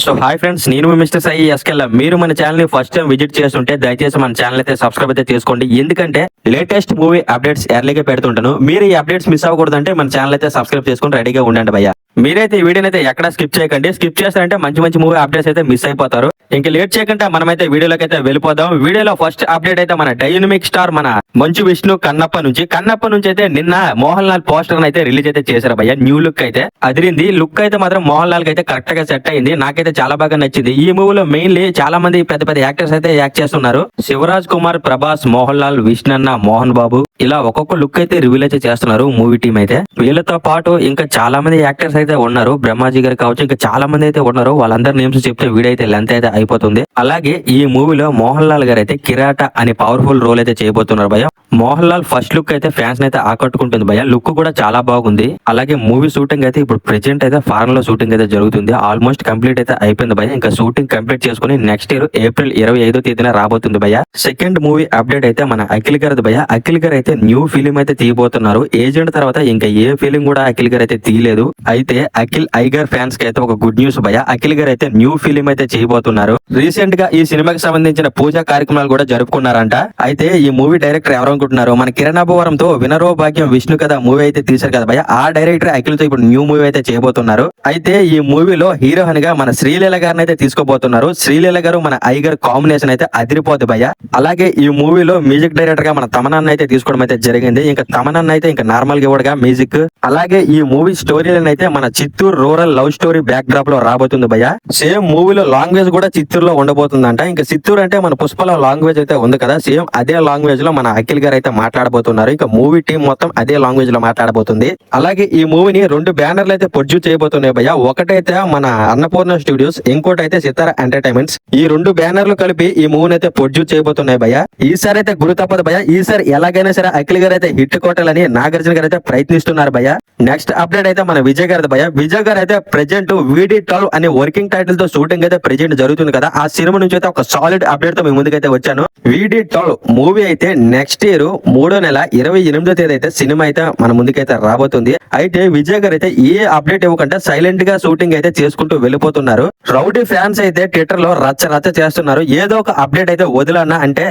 So hi friends, నేను mister Sai SQL. మీరు మన ఛానల్ ని ఫస్ట్ టైం విజిట్ చేస్తుంటే దయచేసి మన ఛానల్ అయితే సబ్స్క్రైబ్ అయితే చేసుకోండి. ఎందుకంటే లేటెస్ట్ మూవీ అప్డేట్స్ ఎర్లీగా పెడుతుంటాను. మీరు ఈ అప్డేట్స్ మిస్ అవ్వకూడదంటే మన ఛానల్ అయితే సబ్స్క్రైబ్ చేసుకుని రెడీగా ఉండండి భయ్య. మీరైతే ఈ వీడియోని అయితే ఎక్కడ స్కిప్ చేయకండి. స్కిప్ చేస్తారంటే మంచి మంచి మూవీ అప్డేట్స్ అయితే మిస్ అయిపోతారు. ఇంకా లేట్ చేయకుండా మనమైతే వీడియోలోకి అయితే వెళ్ళిపోదాం. వీడియోలో ఫస్ట్ అప్డేట్ అయితే మన డైనమిక్ స్టార్ మన మంచు విష్ణు కన్నప్ప నుంచి అయితే నిన్న మోహన్ లాల్ పోస్టర్ అయితే రిలీజ్ అయితే చేశారు భయ్య. న్యూ లుక్ అయితే అదిరింది. లుక్ అయితే మాత్రం మోహన్ లాల్ కి అయితే కరెక్ట్ గా సెట్ అయింది. నాకైతే చాలా బాగా నచ్చింది. ఈ మూవీలో మెయిన్లీ చాలా మంది పెద్ద పెద్ద యాక్టర్స్ అయితే యాక్ట్ చేస్తున్నారు. శివరాజ్ కుమార్, ప్రభాస్, మోహన్ లాల్, విష్ణన్న, మోహన్ బాబు ఇలా ఒక్కొక్క లుక్ అయితే రివీల్ అయితే చేస్తున్నారు మూవీ టీం అయితే. వీళ్ళతో పాటు ఇంకా చాలా మంది యాక్టర్స్ అయితే ఉన్నారు. బ్రహ్మాజీ గారు కావచ్చు, ఇంకా చాలా మంది అయితే ఉన్నారు. వాళ్ళందరి నేమ్స్ చెప్తే వీడియో అయితే లెంత్ అయితే అయిపోతుంది. అలాగే ఈ మూవీలో మోహన్ లాల్ గారు అయితే కిరాట అనే పవర్ఫుల్ రోల్ అయితే చేయబోతున్నారు భయ్య. మోహన్ లాల్ ఫస్ట్ లుక్ అయితే ఫ్యాన్స్ అయితే ఆకట్టుకుంటుంది భయ్య. లుక్ కూడా చాలా బాగుంది. అలాగే మూవీ షూటింగ్ అయితే ఇప్పుడు ప్రెజెంట్ అయితే ఫారెన్ లో షూటింగ్ అయితే జరుగుతుంది. ఆల్మోస్ట్ కంప్లీట్ అయితే అయిపోయింది భయ్య. ఇంకా షూటింగ్ కంప్లీట్ చేసుకుని నెక్స్ట్ ఇయర్ ఏప్రిల్ 25వ తేదీన రాబోతుంది భయ్య. సెకండ్ మూవీ అప్డేట్ అయితే మన అఖిల్ గారి భయ్య. అఖిల్ గారు అయితే న్యూ ఫిలిం అయితే తీయబోతున్నారు. ఏజెంట్ తర్వాత ఇంకా ఏ ఫిలిం కూడా అఖిల్ గారు అయితే తీయలేదు. అయితే అఖిల్ ఐగర్ ఫ్యాన్స్ కి అయితే ఒక గుడ్ న్యూస్ భయ్య. అఖిల్ గారు అయితే న్యూ ఫిలిం అయితే చేయబోతున్నారు. రీసెంట్ గా ఈ సినిమాకి సంబంధించిన పూజా కార్యక్రమాలు కూడా జరుపుకున్నారంట. అయితే ఈ మూవీ డైరెక్టర్ ఎవరు అనుకుంటున్నారు, మన కిరణాభవరంతో వినరో భాగ్యం విష్ణు కదా మూవీ అయితే తీశారు కదా భయ్య. ఆ డైరెక్టర్ అఖిల్ తో ఇప్పుడు న్యూ మూవీ అయితే చేయబోతున్నారు. అయితే ఈ మూవీలో హీరోయిన్ గా మన శ్రీలీల గారిని అయితే తీసుకోబోతున్నారు. శ్రీలీల గారు మన ఐగర్ కాంబినేషన్ అయితే అదిరిపోద్ది భయ్య. అలాగే ఈ మూవీలో మ్యూజిక్ డైరెక్టర్ గా మన తమనన్న అయితే తీసుకోవడం అయితే జరిగింది. ఇంకా తమనన్న అయితే ఇంకా నార్మల్ గా ఇవ్వడుగా మ్యూజిక్. అలాగే ఈ మూవీ స్టోరీలను అయితే మన Chittoor rural love story back drop లో రాబోతుంది భయ్య. సేమ్ మూవీలో లాంగ్వేజ్ కూడా చిత్తూరులో ఉండబోతుందంట. ఇంకా చిత్తూరు అంటే మన పుష్పలో లాంగ్వేజ్ అయితే ఉంది కదా, సేమ్ అదే లాంగ్వేజ్ లో మన అఖిల్ గారు అయితే మాట్లాడబోతున్నారు. ఇంకా మూవీ టీం మొత్తం అదే లాంగ్వేజ్ లో మాట్లాడబోతుంది. అలాగే ఈ మూవీని 2 బ్యానర్లు అయితే ప్రొడ్యూస్ చేయబోతున్నాయి భయ్య. ఒకటైతే మన అన్నపూర్ణ స్టూడియోస్, ఇంకోటి అయితే సితారా ఎంటర్టైన్మెంట్స్. ఈ 2 బ్యానర్లు కలిపి ఈ మూవీని అయితే ప్రొడ్యూస్ చేయబోతున్నాయి భయ్య. ఈసారి అయితే గురి తప్పదు భయ్య. ఈసారి ఎలాగైనా సరే అఖిల్ గారు అయితే హిట్ కొట్టాలని నాగార్జున గారు అయితే ప్రయత్నిస్తున్నారు భయ్య. నెక్స్ట్ అప్డేట్ అయితే మన విజయ్ గారి భయ్య. విజయ్ గారు అయితే ప్రెజెంట్ VD12 అనే వర్కింగ్ టైటిల్ తో షూటింగ్ అయితే ప్రెజెంట్ జరుగుతుంది కదా. ఆ సినిమా నుంచి అయితే ఒక సాలిడ్ అప్డేట్ తో మీ ముందుకైతే వచ్చాను. VD12 మూవీ అయితే నెక్స్ట్ ఇయర్ 3వ నెల 28వ తేదీ అయితే సినిమా అయితే మన ముందుకైతే రాబోతుంది. అయితే విజయ్ గారు అయితే ఏ అప్డేట్ ఇవ్వకుండా సైలెంట్ గా షూటింగ్ అయితే చేసుకుంటూ వెళ్ళిపోతున్నారు. రౌడీ ఫ్యాన్స్ అయితే ట్విట్టర్ లో రచ్చ చేస్తున్నారు. ఏదో ఒక అప్డేట్ అయితే వదిలన్నా అంటే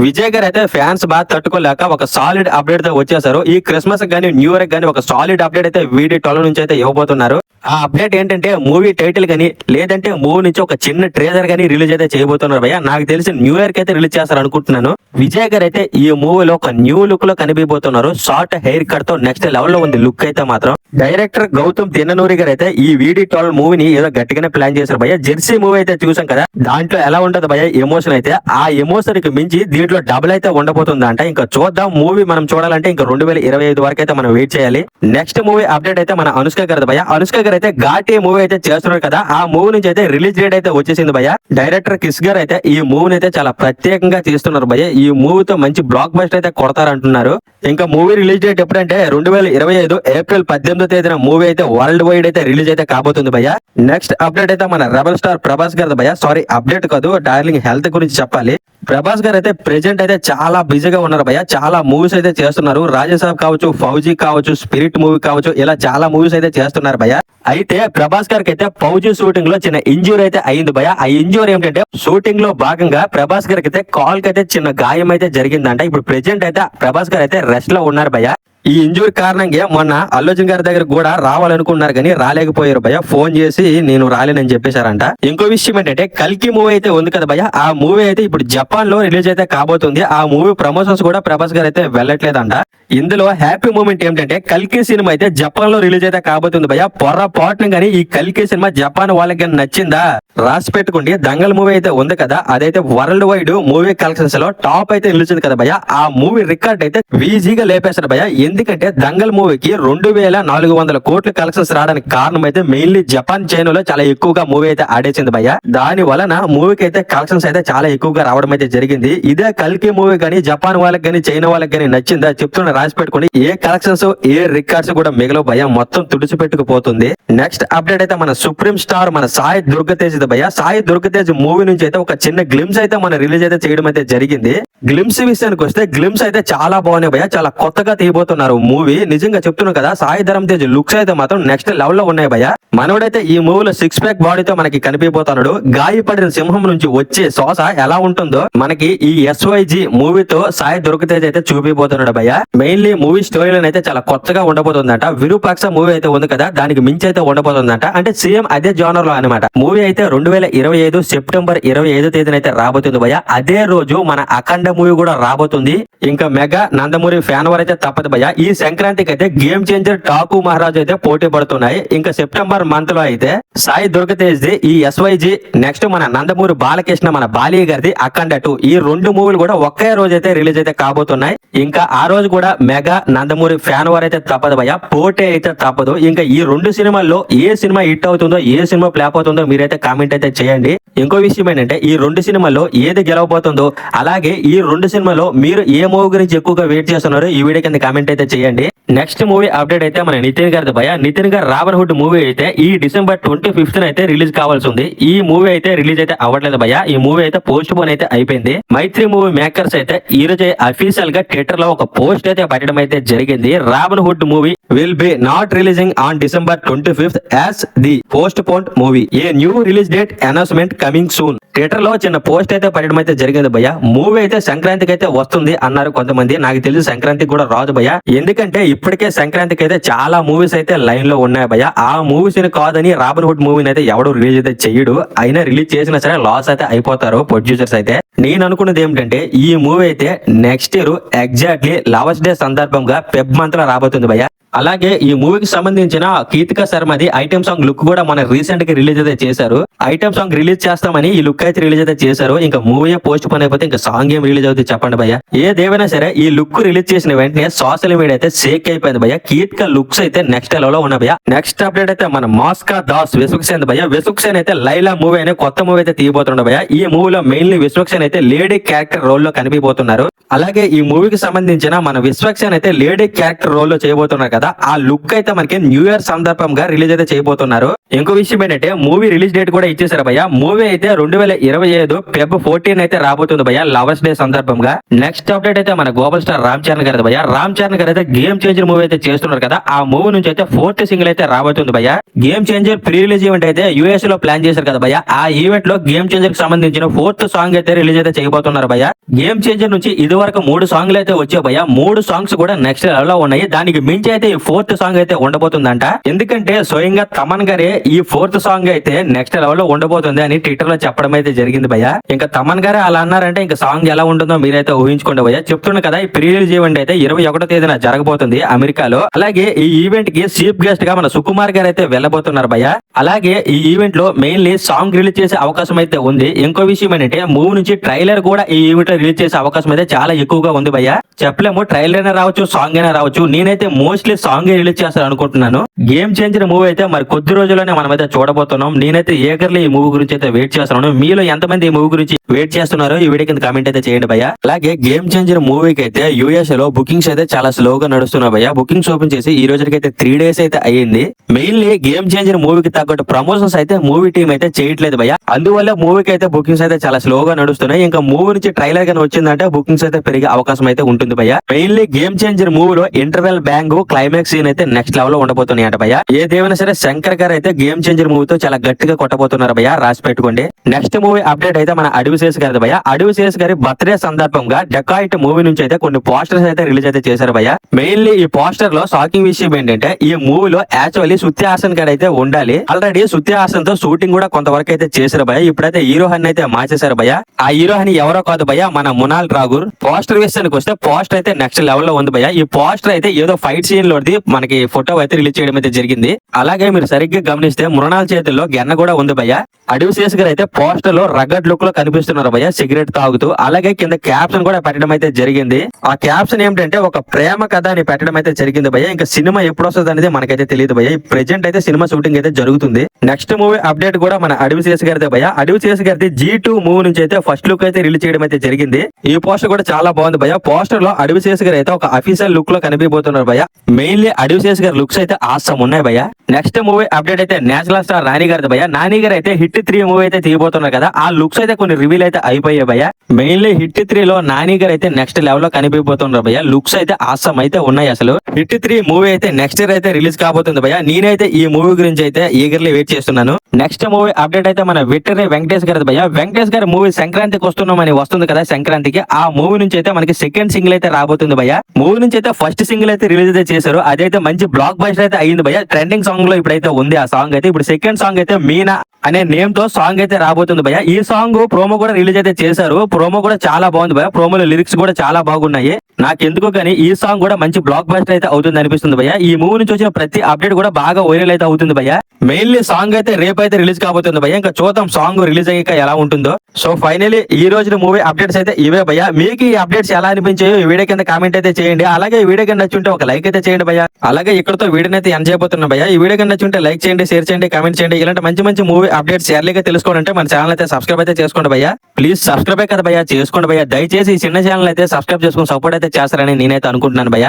విజయ్ గారు అయితే ఫ్యాన్స్ బాగా తట్టుకోలేక ఒక సాలిడ్ అప్డేట్ తో వచ్చేసారు. ఈ క్రిస్మస్ గానీ న్యూ ఇయర్ గానీ ఒక సాలిడ్ అప్డేట్ అయితే VD12 నుంచి అయితే ఇవ్వబోతున్నారు. ఆ అప్డేట్ ఏంటంటే మూవీ టైటిల్ గానీ లేదంటే మూవీ నుంచి ఒక చిన్న ట్రేజర్ గానీ రిలీజ్ అయితే చేయబోతున్నారు భయ్య. నాకు తెలిసి న్యూ ఇయర్ కి అయితే రిలీజ్ చేస్తారు అనుకుంటున్నాను. విజయ్ గారు అయితే ఈ మూవీలో ఒక న్యూ లుక్ లో కనిపిపోతున్నారు. షార్ట్ హెయిర్ కట్ తో నెక్స్ట్ లెవెల్ లో ఉంది లుక్ అయితే మాత్రం. డైరెక్టర్ గౌతమ్ తిన్ననూరి గారు అయితే ఈ VD12 మూవీని ఏదో గట్టిగానే ప్లాన్ చేశారు భయ్య. జెర్సీ మూవీ అయితే చూసాం కదా, దాంట్లో ఎలా ఉంటది భయ్య ఎమోషన్ అయితే, ఆ ఎమోషన్ కి మించి దీంట్లో డబుల్ అయితే ఉండబోతుందంట. ఇంకా చూద్దాం. మూవీ మనం చూడాలంటే ఇంకా 2025 వరకు అయితే మనం వెయిట్ చేయాలి. నెక్స్ట్ మూవీ అప్డేట్ అయితే మన అనుష్క గారు భయ్య. అనుష్క గారు అయితే ఘాటి మూవీ అయితే చేస్తున్నారు కదా, ఆ మూవీ నుంచి అయితే రిలీజ్ డేట్ అయితే వచ్చేసింది భయ్య. డైరెక్టర్ కిస్ గారు అయితే ఈ మూవీని అయితే చాలా ప్రత్యేకంగా తీస్తున్నారు భయ్య. ఈ మూవీతో మంచి బ్లాక్ బస్టర్ అయితే కొడతారంటున్నారు. ఇంకా మూవీ రిలీజ్ డేట్ ఎప్పుడంటే 2025 ఏప్రిల్ 18వ తేదీన మూవీ అయితే వరల్డ్ వైడ్ అయితే రిలీజ్ అయితే కాబోతుంది భయ్య. నెక్స్ట్ అప్డేట్ అయితే మన రెబల్ స్టార్ ప్రభాస్ గారు భయ్య. సారీ అప్డేట్ కాదు, డార్లింగ్ హెల్త్ గురించి చెప్పాలి. ప్రభాస్ గారు అయితే ప్రెజెంట్ అయితే చాలా బిజీగా ఉన్నారు భయ్య. చాలా మూవీస్ అయితే చేస్తున్నారు. రాజాసాబ్ కావచ్చు, ఫౌజీ కావచ్చు, స్పిరిట్ మూవీ కావచ్చు, ఇలా చాలా మూవీస్ అయితే చేస్తున్నారు భయ్య. అయితే ప్రభాస్ గారికి అయితే ఫౌజీ షూటింగ్ లో చిన్న ఇంజూరీ అయితే అయింది భయ్య. ఆ ఇంజూరీ ఏంటంటే షూటింగ్ లో భాగంగా ప్రభాస్ గారికి అయితే కాల్ కి అయితే చిన్న గాయం అయితే జరిగిందంట. ఇప్పుడు ప్రెజెంట్ అయితే ప్రభాస్ గారు అయితే రెస్ట్ లో ఉన్నారు భయ్య. ఈ ఇంజూరీ కారణంగా మొన్న అల్లుజన్ గారి దగ్గర కూడా రావాలనుకున్నారు కానీ రాలేకపోయారు భయ్య. ఫోన్ చేసి నేను రాలేనని చెప్పేశారంట. ఇంకో విషయం ఏంటంటే కల్కి మూవీ అయితే ఉంది కదా భయ్య, ఆ మూవీ అయితే ఇప్పుడు జపాన్ లో రిలీజ్ అయితే కాబోతుంది. ఆ మూవీ ప్రమోషన్స్ కూడా ప్రభాస్ గారు అయితే వెళ్ళట్లేదంట. ఇందులో హ్యాపీ మూమెంట్ ఏంటంటే కల్కి సినిమా అయితే జపాన్ లో రిలీజ్ అయితే కాబోతుంది భయ్య. పొరపాటున గానీ ఈ కల్కి సినిమా జపాన్ వాళ్ళకి నచ్చిందా రాసి పెట్టుకోండి. దంగల్ మూవీ అయితే ఉంది కదా, అదైతే వరల్డ్ వైడ్ మూవీ కలెక్షన్స్ లో టాప్ అయితే నిలిచింది కదా భయ్య. ఆ మూవీ రికార్డ్ అయితే ఈజీగా లేపేశారు భయ్య. ఎందుకంటే దంగల్ మూవీకి 2400 కోట్ల కలెక్షన్స్ రావడానికి కారణం అయితే మెయిన్లీ జపాన్ చైనాలో చాలా ఎక్కువగా మూవీ అయితే ఆడేసింది భయ్య. దాని వలన మూవీకి అయితే కలెక్షన్స్ అయితే చాలా ఎక్కువగా రావడం అయితే జరిగింది. ఇదే కల్కి మూవీ గానీ జపాన్ వాళ్ళకి గానీ చైనా వాళ్ళకి గానీ నచ్చిందా చెప్తున్న రాసి పెట్టుకోండి. ఏ కలెక్షన్స్ ఏ రికార్డ్స్ కూడా మిగలవు భయ్య, మొత్తం తుడిచిపెట్టుకుపోతుంది. నెక్స్ట్ అప్డేట్ అయితే మన సుప్రీం స్టార్ మన సాయి దుర్గతేజ్ భయ్య. సాయి దుర్గతేజ్ మూవీ నుంచి అయితే ఒక చిన్న గ్లిమ్స్ అయితే మన రిలీజ్ అయితే చేయడం అయితే జరిగింది. గ్లిమ్స్ విషయానికి వస్తే గ్లిమ్స్ అయితే చాలా బాగున్నాయి భయ్య, చాలా కొత్తగా తీయబోతున్నారు మూవీ. నిజంగా చెప్తున్నాను కదా, సాయి ధరమ్ తేజ్ లుక్స్ అయితే మాత్రం నెక్స్ట్ లెవెల్ లో ఉన్నాయి భయ్య. మనోడైతే ఈ మూవీలో 6 ప్యాక్ బాడీతో మనకి కనిపిపోతున్నాడు. గాయపడిన సింహం నుంచి వచ్చే శ్వాస ఎలా ఉంటుందో మనకి ఈ SYG మూవీతో సాయి దొరికితేజ్ అయితే చూపిపోతున్నాడు భయ్య. మెయిన్లీ మూవీ స్టోరీలో అయితే చాలా కొత్తగా ఉండబోతుందంట. విరూపాక్ష మూవీ అయితే ఉంది కదా, దానికి మించి అయితే ఉండబోతుందంట. అంటే సేమ్ అదే జోనర్ లో అనమాట. మూవీ అయితే 2025 సెప్టెంబర్ 25 తేదీన అయితే రాబోతుంది భయ్య. అదే రోజు మన అఖండ మూవీ కూడా రాబోతుంది. ఇంకా మెగా నందమూరి ఫ్యాన్ వారు అయితే తప్పదు భయ్య. ఈ సంక్రాంతికి అయితే గేమ్ చేంజర్ టాకు మహారాజ్ అయితే పోటీ పడుతున్నాయి. ఇంకా సెప్టెంబర్ మంత్ లో అయితే సాయి దుర్గతేజ్ ఈ SYG నెక్స్ట్ మన నందమూరి బాలకృష్ణ మన బాలీ గారిది అఖండ 2 ఈ 2 మూవీలు కూడా ఒకే రోజు అయితే రిలీజ్ అయితే కాబోతున్నాయి. ఇంకా ఆ రోజు కూడా మెగా నందమూరి ఫ్యాన్ వారు అయితే తప్పదు భయ్య, పోటీ అయితే తప్పదు. ఇంకా ఈ 2 సినిమాల్లో ఏ సినిమా హిట్ అవుతుందో ఏ సినిమా ఫ్లాప్ అవుతుందో మీరైతే కామెంట్ అయితే చేయండి. ఇంకో విషయం ఏంటంటే ఈ 2 సినిమాల్లో ఏది గెలవబోతుందో, అలాగే ఈ 2 సినిమాలో మీరు ఏ మూవీ గురించి ఎక్కువగా వెయిట్ చేస్తున్నారో ఈ వీడియో కింద కామెంట్ అయితే చేయండి. నెక్స్ట్ మూవీ అప్డేట్ అయితే మన నితిన్ గారి భయ్య. నితిన్ గారు రావణ్ హుడ్ మూవీ అయితే ఈ డిసెంబర్ 25th అయితే రిలీజ్ కావాల్సి ఉంది. ఈ మూవీ అయితే రిలీజ్ అయితే అవ్వట్లేదు భయ్య. ఈ మూవీ అయితే పోస్ట్ పోన్ అయితే అయిపోయింది. మైత్రి మూవీ మేకర్స్ అయితే ఈ రోజు అఫీషియల్ గా ట్విట్టర్ లో ఒక పోస్ట్ అయితే పెట్టడం అయితే జరిగింది. Robin hood movie will be not releasing on December 25th as the postponed movie. A new release date announcement coming soon. Twitter లో చిన్న పోస్ట్ అయితే పెట్టడం అయితే జరిగింది భయ్య. మూవీ అయితే సంక్రాంతికి అయితే వస్తుంది అన్నారు కొంతమంది. నాకు తెలిసి సంక్రాంతికి కూడా రాదు భయ్య, ఎందుకంటే ఇప్పటికే సంక్రాంతికి అయితే చాలా మూవీస్ అయితే లైన్ లో ఉన్నాయి భయ్య. ఆ మూవీస్ కాదని రాబిన్ హుడ్ మూవీని అయితే ఎవడు రిలీజ్ అయితే చెయ్యడు. అయినా రిలీజ్ చేసినా సరే లాస్ అయితే అయిపోతారు ప్రొడ్యూసర్స్ అయితే. నేను అనుకున్నది ఏమిటంటే ఈ మూవీ అయితే next year exactly lovers day సందర్భంగా ఫెబ్ మంత్ లో రాబోతుంది భయ్య. అలాగే ఈ మూవీకి సంబంధించిన కీతికా శర్మది ఐటమ్ సాంగ్ లుక్ కూడా మన రీసెంట్ గా రిలీజ్ అయితే చేశారు. ఐటమ్ సాంగ్ రిలీజ్ చేస్తామని ఈ లుక్ అయితే రిలీజ్ అయితే చేశారు. ఇంకా మూవీ పోస్ట్ పోన్ అయిపోతే ఇంకా సాంగ్ ఏం రిలీజ్ అవుతుంది చెప్పండి భయ్య. ఏదేమైనా సరే ఈ లుక్ రిలీజ్ చేసిన వెంటనే సోషల్ మీడియా అయితే షేక్ అయిపోయింది భయ్య. కీతికా లుక్స్ అయితే నెక్స్ట్ లెవెల్ లో ఉన్నాయి భయ్య. నెక్స్ట్ అప్డేట్ అయితే మన మాస్కా దాస్ విశ్వక్సేన్ భయ్య. విశ్వక్సేన్ అయితే లైలా మూవీ అనే కొత్త మూవీ అయితే తీయబోతుండే భయ్య. ఈ మూవీలో మెయిన్లీ విశ్వక్సేన్ అయితే లేడీ క్యారెక్టర్ రోల్ లో కనిపిపోతున్నారు. అలాగే ఈ మూవీకి సంబంధించిన మన విశ్వక్సేన్ అయితే లేడీ క్యారెక్టర్ రోల్ లో చేయబోతున్నారు కదా, ఆ లుక్ అయితే మనకి న్యూ ఇయర్ సందర్భంగా రిలీజ్ అయితే చేయబోతున్నారు. ఇంకో విషయం ఏంటంటే మూవీ రిలీజ్ డేట్ కూడా ఇచ్చేసారు భయ్య. మూవీ అయితే 2025 ఫెబ్ 14 అయితే రాబోతుంది భయ్య, లవర్స్ డే సందర్భంగా. నెక్స్ట్ అప్డేట్ అయితే మన గ్లోబల్ స్టార్ రామ్ చరణ్ గారి భయ్య. రామ్ చరణ్ గారు అయితే గేమ్ చేంజర్ మూవీ అయితే చేస్తున్నారు కదా, ఆ మూవీ నుంచి అయితే 4th సింగిల్ అయితే రాబోతుంది భయ్య. Game changer pre release event అయితే US లో ప్లాన్ చేశారు కదా భయ్య. ఆ ఈవెంట్ లో గేమ్ చేంజర్ కి సంబంధించిన 4th సాంగ్ అయితే రిలీజ్ అయితే చేయబోతున్నారు భయ్య. గేమ్ చేంజర్ నుంచి ఇదివరకు 3 సాంగ్లు అయితే వచ్చాయి భయ్య. 3 సాంగ్స్ కూడా నెక్స్ట్ లెవెల్ లో ఉన్నాయి. దానికి మించి అయితే ఈ 4th సాంగ్ అయితే ఉండబోతుందంట. ఎందుకంటే స్వయంగా తమన్ గారే ఈ 4th సాంగ్ అయితే నెక్స్ట్ లెవెల్ లో ఉండబోతుంది అని ట్విట్టర్ లో చెప్పడం అయితే జరిగింది భయ్య. ఇంకా తమన్ గారే అలా అన్నారంటే ఇంకా సాంగ్ ఎలా ఉంటుందో మీరైతే ఊహించుకోండి భయ్య. చెప్తున్నా కదా, ఈ ప్రీ రిలీజ్ ఈవెంట్ అయితే 21వ తేదీన జరగబోతుంది అమెరికాలో. అలాగే ఈ ఈవెంట్ కి చీఫ్ గెస్ట్ గా మన సుకుమార్ గారు అయితే వెళ్ళబోతున్నారు భయ్య. అలాగే ఈ ఈవెంట్ లో మెయిన్లీ సాంగ్ రిలీజ్ చేసే అవకాశం అయితే ఉంది. ఇంకో విషయం ఏంటంటే మూవీ నుంచి ట్రైలర్ కూడా ఈ ఈవెంట్ లో రిలీజ్ చేసే అవకాశం అయితే చాలా ఎక్కువగా ఉంది భయ్య. చెప్పలేము, ట్రైలర్ అయినా రావచ్చు, సాంగ్ అయినా రావచ్చు. నేనైతే మోస్ట్లీ సాంగ్ రిలీజ్ చేస్తాను అనుకుంటున్నాను. గేమ్ చేంజర్ మూవీ అయితే మరి కొద్ది రోజుల్లోనే మనం అయితే చూడబోతున్నాం. నేనైతే ఏగర్లీ ఈ మూవీ గురించి అయితే వెయిట్ చేస్తున్నాను. మీలో ఎంతమంది ఈ మూవీ గురించి వెయిట్ చేస్తున్నారో ఈ వీడియో కింద కామెంట్ అయితే చేయండి భయ్య. అలాగే గేమ్ చేంజర్ మూవీకి అయితే US లో బుకింగ్స్ అయితే చాలా స్లోగా నడుస్తున్నాయి భయ్య. బుకింగ్స్ ఓపెన్ చేసి ఈ రోజుకి అయితే 3 days అయితే అయ్యింది. మెయిన్లీ గేమ్ చేంజర్ మూవీకి తగ్గట్టు ప్రమోషన్స్ అయితే మూవీ టీం అయితే చేయట్లేదు భయ్య. అందువల్ల మూవీకి అయితే బుకింగ్స్ అయితే చాలా స్లోగా నడుస్తున్నాయి. ఇంకా మూవీ నుంచి ట్రైలర్ గానీ వచ్చిందంటే బుకింగ్స్ అయితే పెరిగే అవకాశం అయితే ఉంటుంది భయ్య. మెయిన్లీ గేమ్ చేంజర్ మూవీలో ఇంటర్వెల్ బ్యాంగ్ క్లైమాక్స్ సీన్ అయితే నెక్స్ట్ లెవెల్ లో ఉండబోతున్నాయి అంట భయ్య. ఏదేమైనా సరే శంకర్ గారు అయితే గేమ్ చేంజర్ మూవీతో చాలా గట్టిగా కొట్టబోతున్నారు భయ్య, రాసి పెట్టుకోండి. నెక్స్ట్ మూవీ అప్డేట్ అయితే మన అడివిశేష్ గారి భయ్య. అడివిశేష్ గారి బర్త్డే సందర్భంగా డెకాయిట్ మూవీ నుంచి అయితే కొన్ని పోస్టర్స్ అయితే రిలీజ్ అయితే చేశారు భయ్య. మెయిన్లీ ఈ పోస్టర్ లో షాకింగ్ విషయం ఏంటంటే ఈ మూవీలో యాక్చువల్లీ శృతి హాసన్ గారు అయితే ఉండాలి. ఆల్రెడీ శృతి హాసన్ తో షూటింగ్ కూడా కొంతవరకు అయితే చేశారు భయ్య. ఇప్పుడైతే హీరోహన్ అయితే మార్చేశారు భయ్య. ఆ హీరోహన్ ఎవరో కాదు భయ్య, మన మునాల్ రాగూర్. పోస్టర్ విషయానికి వస్తే పోస్టర్ అయితే నెక్స్ట్ లెవెల్ లో ఉంది భయ్య. ఈ పోస్టర్ అయితే ఏదో ఫైట్ సీన్ లోది మనకి ఫోటో అయితే రిలీజ్ చేయడం అయితే జరిగింది. అలాగే మీరు సరిగ్గా గమనిస్తే మృణాల్ చేతుల్లో గెన్న కూడా ఉంది భయ్య. అడివిశేష్ గారు అయితే పోస్టర్ లో రగడ్ లుక్ లో కనిపిస్తున్నారు భయ్య, సిగరెట్ తాగుతూ. అలాగే కింద క్యాప్షన్ కూడా పెట్టడం అయితే జరిగింది. ఆ క్యాప్షన్ ఏమిటంటే ఒక ప్రేమ కథ అని పెట్టడం అయితే జరిగింది భయ్య. ఇంకా సినిమా ఎప్పుడు వస్తుంది అనేది మనకైతే తెలియదు భయ్య. ప్రెజెంట్ అయితే సినిమా షూటింగ్ అయితే జరుగుతుంది. నెక్స్ట్ మూవీ అప్డేట్ కూడా మన అడివిశేష్ గారిదే భయ్య. అడివిశేష్ గారి G2 మూవీ నుంచి అయితే ఫస్ట్ లుక్ అయితే రిలీజ్ చేయడం అయితే జరిగింది. ఈ పోస్టర్ కూడా చాలా బాగుంది భయ్య. పోస్టర్ లో అడివిశేష్ గారు అయితే ఒక అఫీషియల్ లుక్ లో కనిపిపోతున్నారు భయ్య. మెయిన్లీ అడివిశేష్ గారి లుక్స్ అయితే ఆసమ్ ఉన్నాయి భయ్య. నెక్స్ట్ మూవీ అప్డేట్ అయితే నేషనల్ స్టార్ నాని గారి భయ్య. నాని గారు అయితే హిట్ హిట్ 3 మూవీ అయితే తీయబోతున్నారు కదా, ఆ లుక్స్ అయితే కొన్ని రివీల్ అయితే అయిపోయాయి భయ్య. మెయిన్లీ హిట్ 3 లో నాని గారు అయితే నెక్స్ట్ లెవెల్ లో కనిపిపోతున్నారు భయ్య. లుక్స్ అయితే ఆసమ్ అయితే ఉన్నాయి. అసలు హిట్ 3 మూవీ అయితే నెక్స్ట్ ఇయర్ అయితే రిలీజ్ కాబోతుంది భయ్య. నేనైతే ఈ మూవీ గురించి అయితే ఈగర్లీ వెయిట్ చేస్తున్నాను. నెక్స్ట్ మూవీ అప్డేట్ అయితే మన వెటరీ వెంకటేష్ గారి భయ్య. వెంకటేష్ గారి మూవీ సంక్రాంతికి వస్తున్నామని వస్తుంది కదా, సంక్రాంతికి ఆ మూవీ నుంచి అయితే మనకి సెకండ్ సింగిల్ అయితే రాబోతుంది భయ్య. మూవీ నుంచి అయితే ఫస్ట్ సింగిల్ అయితే రిలీజ్ అయితే చేశారు, అదైతే మంచి బ్లాక్ బస్టర్ అయితే అయ్యింది భయ్య. ట్రెండింగ్ సాంగ్ లో ఇప్పుడైతే ఉంది ఆ సాంగ్ అయితే. ఇప్పుడు సెకండ్ సాంగ్ అయితే మీనా అనే నేమ్ తో సాంగ్ అయితే రాబోతుంది భయ్య. ఈ సాంగ్ ప్రోమో కూడా రిలీజ్ అయితే చేశారు, ప్రోమో కూడా చాలా బాగుంది భయ్య. ప్రోమోలో లిరిక్స్ కూడా చాలా బాగున్నాయి. నాకెందుకో కానీ ఈ సాంగ్ కూడా మంచి బ్లాక్ బస్టర్ అయితే అవుతుంది అనిపిస్తుంది భయ్య. ఈ మూవీ నుంచి వచ్చిన ప్రతి అప్డేట్ కూడా బాగా వైరల్ అయితే అవుతుంది భయ్య. మెయిన్లీ సాంగ్ అయితే రేపు అయితే రిలీజ్ కాబోతుంది భయ్య. ఇంకా చూద్దాం సాంగ్ రిలీజ్ అయ్యాక ఎలా ఉంటుందో. సో ఫైనలీ ఈ రోజు మూవీ అప్డేట్స్ అయితే ఇవే భయ్య. మీకు ఈ అప్డేట్స్ ఎలా అనిపించాయో ఈ వీడియో కింద కామెంట్ అయితే చేయండి. అలాగే ఈ వీడియో కింద నచ్చుంటే ఒక లైక్ అయితే చేయండి భయ్య. అలాగే ఇక్కడతో వీడియోని అయితే ఎండ్ చేయబోతున్నా భయ్య. ఈ వీడియో కింద నచ్చుంటే లైక్ చేయండి, షేర్ చేయండి, కామెంట్ చేయండి. ఇలాంటి మంచి మంచి మూవీ అప్డేట్స్ ఎర్లీగా తెలుసుకోవాలంటే మన ఛానల్ అయితే సబ్స్క్రైబ్ అయితే చేసుకోండి భయ్య. ప్లీజ్ సబ్స్క్రైబ్ కదా భయ్య, చేసుకోండి భయ్య. దయచేసి ఈ చిన్న ఛానల్ అయితే సబ్స్క్రైబ్ చేసుకుని సపోర్ట్ అయితే చేస్తారని నేనైతే అనుకుంటున్నాను భయ్య.